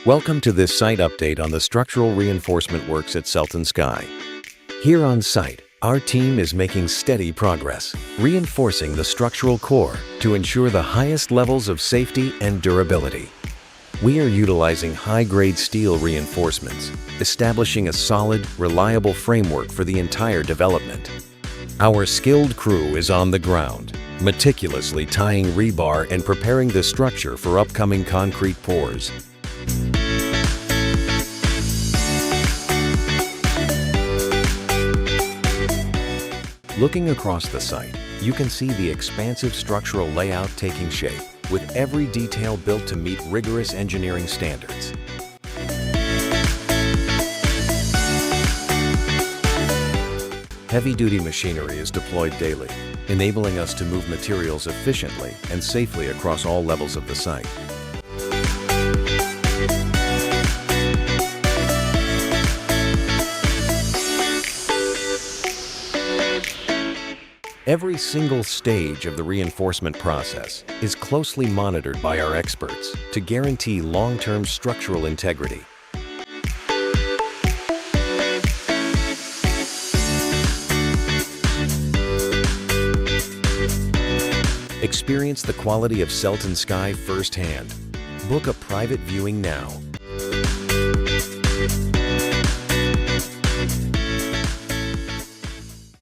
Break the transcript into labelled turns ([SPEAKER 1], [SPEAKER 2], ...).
[SPEAKER 1] Welcome to this site update on the structural reinforcement works at Selton Skye. Here on site, our team is making steady progress, reinforcing the structural core to ensure the highest levels of safety and durability. We are utilizing high-grade steel reinforcements, establishing a solid, reliable framework for the entire development. Our skilled crew is on the ground, meticulously tying rebar and preparing the structure for upcoming concrete pours. Looking across the site, you can see the expansive structural layout taking shape, with every detail built to meet rigorous engineering standards. Heavy-duty machinery is deployed daily, enabling us to move materials efficiently and safely across all levels of the site. Every single stage of the reinforcement process is closely monitored by our experts to guarantee long-term structural integrity. Experience the quality of Selton Skye firsthand. Book a private viewing now